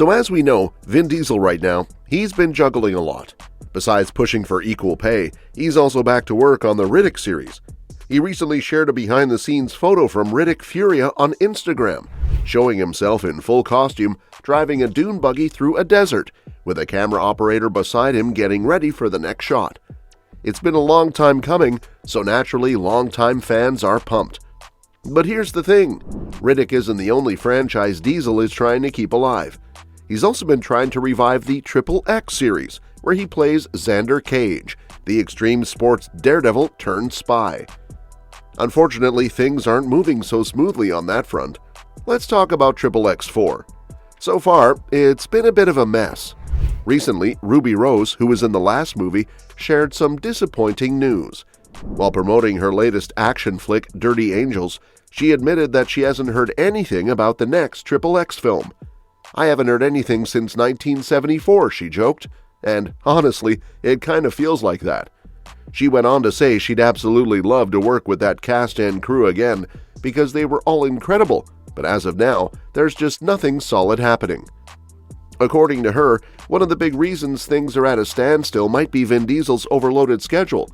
So as we know, Vin Diesel right now, he's been juggling a lot. Besides pushing for equal pay, he's also back to work on the Riddick series. He recently shared a behind-the-scenes photo from Riddick Furia on Instagram, showing himself in full costume driving a dune buggy through a desert, with a camera operator beside him getting ready for the next shot. It's been a long time coming, so naturally longtime fans are pumped. But here's the thing, Riddick isn't the only franchise Diesel is trying to keep alive. He's also been trying to revive the XXx series, where he plays Xander Cage, the extreme sports daredevil turned spy. Unfortunately, things aren't moving so smoothly on that front. Let's talk about XXx 4. So far, it's been a bit of a mess. Recently, Ruby Rose, who was in the last movie, shared some disappointing news. While promoting her latest action flick, Dirty Angels, she admitted that she hasn't heard anything about the next XXx film. "I haven't heard anything since 1974, she joked, and honestly, it kind of feels like that. She went on to say she'd absolutely love to work with that cast and crew again because they were all incredible, but as of now, there's just nothing solid happening. According to her, one of the big reasons things are at a standstill might be Vin Diesel's overloaded schedule.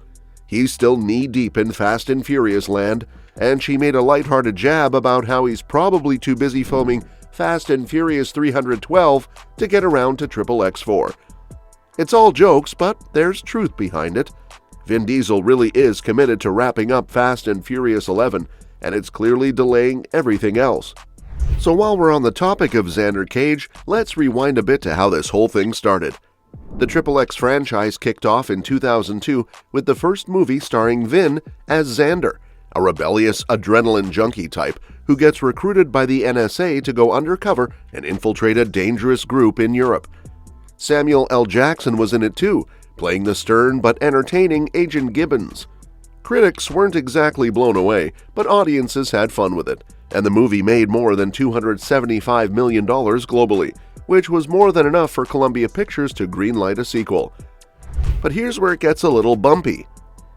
He's still knee-deep in Fast and Furious land, and she made a lighthearted jab about how he's probably too busy filming Fast and Furious 312 to get around to XXx 4. It's all jokes, but there's truth behind it. Vin Diesel really is committed to wrapping up Fast and Furious 11, and it's clearly delaying everything else. So while we're on the topic of Xander Cage, let's rewind a bit to how this whole thing started. The XXx franchise kicked off in 2002 with the first movie starring Vin as Xander, a rebellious adrenaline junkie type who gets recruited by the NSA to go undercover and infiltrate a dangerous group in Europe. Samuel L. Jackson was in it too, playing the stern but entertaining Agent Gibbons. Critics weren't exactly blown away, but audiences had fun with it, and the movie made more than $275 million globally, which was more than enough for Columbia Pictures to greenlight a sequel. But here's where it gets a little bumpy.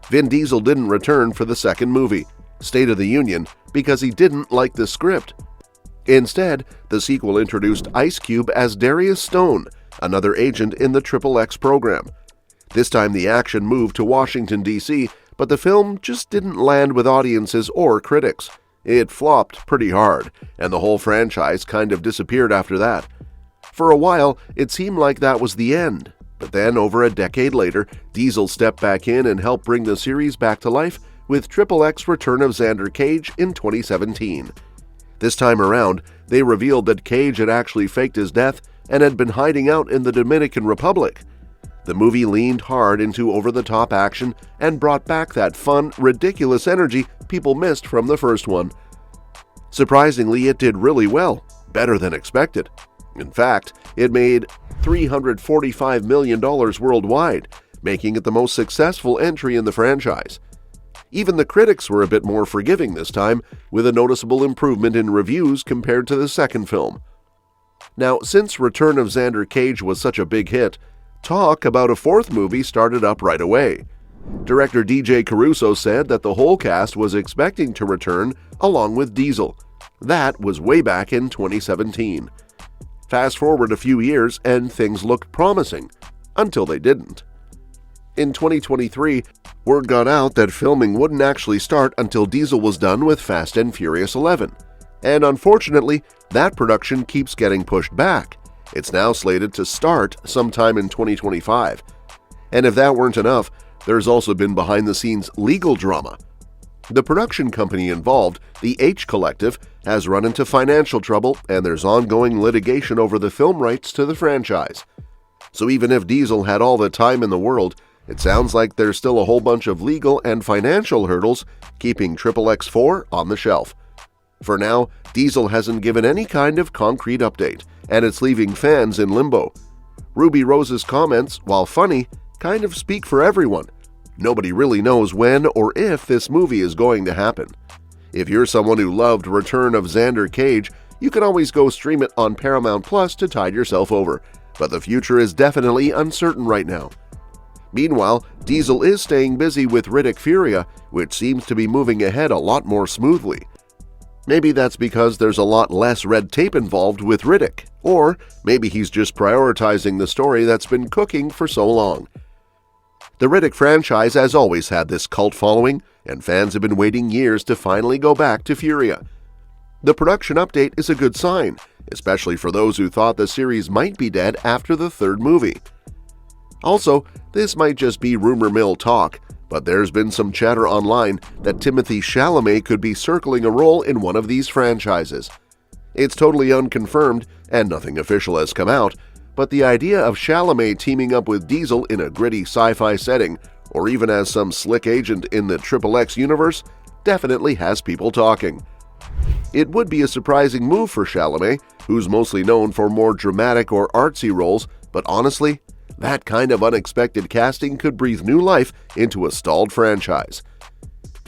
Vin Diesel didn't return for the second movie, State of the Union, because he didn't like the script. Instead, the sequel introduced Ice Cube as Darius Stone, another agent in the XXx program. This time the action moved to Washington, D.C., but the film just didn't land with audiences or critics. It flopped pretty hard, and the whole franchise kind of disappeared after that. For a while, it seemed like that was the end, but then over a decade later, Diesel stepped back in and helped bring the series back to life with XXx Return of Xander Cage in 2017. This time around, they revealed that Cage had actually faked his death and had been hiding out in the Dominican Republic. The movie leaned hard into over-the-top action and brought back that fun, ridiculous energy people missed from the first one. Surprisingly, it did really well, better than expected. In fact, it made $345 million worldwide, making it the most successful entry in the franchise. Even the critics were a bit more forgiving this time, with a noticeable improvement in reviews compared to the second film. Now, since Return of Xander Cage was such a big hit, talk about a fourth movie started up right away. Director DJ Caruso said that the whole cast was expecting to return along with Diesel. That was way back in 2017. Fast forward a few years and things looked promising, until they didn't. In 2023, word got out that filming wouldn't actually start until Diesel was done with Fast and Furious 11. And unfortunately, that production keeps getting pushed back. It's now slated to start sometime in 2025. And if that weren't enough, there's also been behind-the-scenes legal drama. The production company involved, the H Collective, has run into financial trouble, and there's ongoing litigation over the film rights to the franchise. So even if Diesel had all the time in the world, it sounds like there's still a whole bunch of legal and financial hurdles keeping XXx 4 on the shelf. For now, Diesel hasn't given any kind of concrete update, and it's leaving fans in limbo. Ruby Rose's comments, while funny, kind of speak for everyone. Nobody really knows when or if this movie is going to happen. If you're someone who loved Return of Xander Cage, you can always go stream it on Paramount Plus to tide yourself over, but the future is definitely uncertain right now. Meanwhile, Diesel is staying busy with Riddick Furia, which seems to be moving ahead a lot more smoothly. Maybe that's because there's a lot less red tape involved with Riddick, or maybe he's just prioritizing the story that's been cooking for so long. The Riddick franchise has always had this cult following, and fans have been waiting years to finally go back to Furia. The production update is a good sign, especially for those who thought the series might be dead after the third movie. Also, this might just be rumor mill talk, but there's been some chatter online that Timothée Chalamet could be circling a role in one of these franchises. It's totally unconfirmed and nothing official has come out, but the idea of Chalamet teaming up with Diesel in a gritty sci-fi setting, or even as some slick agent in the XXX universe, definitely has people talking. It would be a surprising move for Chalamet, who's mostly known for more dramatic or artsy roles, but honestly, that kind of unexpected casting could breathe new life into a stalled franchise.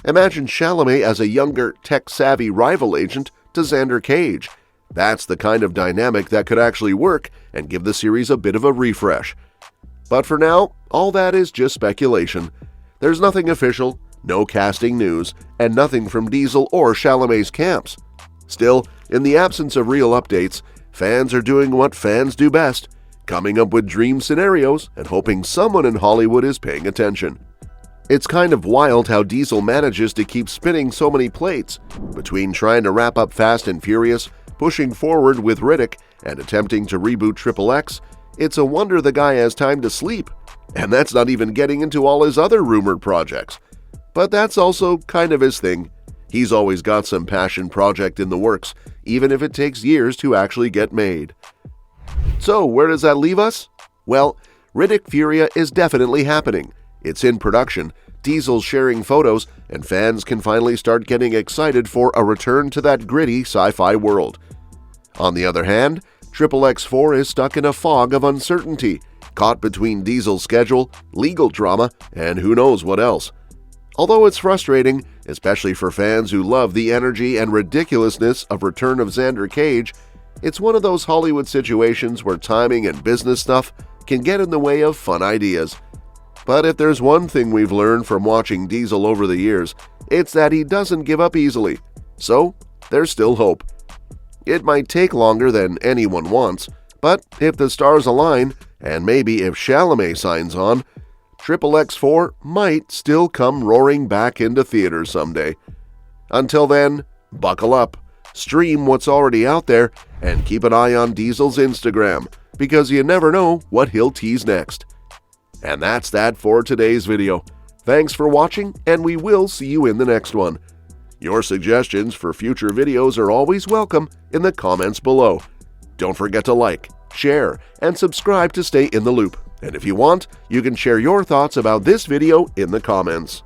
Imagine Chalamet as a younger, tech-savvy rival agent to Xander Cage. That's the kind of dynamic that could actually work and give the series a bit of a refresh. But for now, all that is just speculation. There's nothing official, no casting news, and nothing from Diesel or Chalamet's camps. Still, in the absence of real updates, fans are doing what fans do best, coming up with dream scenarios and hoping someone in Hollywood is paying attention. It's kind of wild how Diesel manages to keep spinning so many plates, between trying to wrap up Fast and Furious, pushing forward with Riddick, and attempting to reboot XXX. It's a wonder the guy has time to sleep, and that's not even getting into all his other rumored projects. But that's also kind of his thing. He's always got some passion project in the works, even if it takes years to actually get made. So where does that leave us? Well, Riddick Furia is definitely happening. It's in production, Diesel's sharing photos, and fans can finally start getting excited for a return to that gritty sci-fi world. On the other hand, XXX4 is stuck in a fog of uncertainty, caught between Diesel's schedule, legal drama, and who knows what else. Although it's frustrating, especially for fans who love the energy and ridiculousness of Return of Xander Cage, it's one of those Hollywood situations where timing and business stuff can get in the way of fun ideas. But if there's one thing we've learned from watching Diesel over the years, it's that he doesn't give up easily. So, there's still hope. It might take longer than anyone wants, but if the stars align, and maybe if Chalamet signs on, XXX4 might still come roaring back into theaters someday. Until then, buckle up, stream what's already out there, and keep an eye on Diesel's Instagram, because you never know what he'll tease next. And that's that for today's video. Thanks for watching, and we will see you in the next one. Your suggestions for future videos are always welcome in the comments below. Don't forget to like, share, and subscribe to stay in the loop. And if you want, you can share your thoughts about this video in the comments.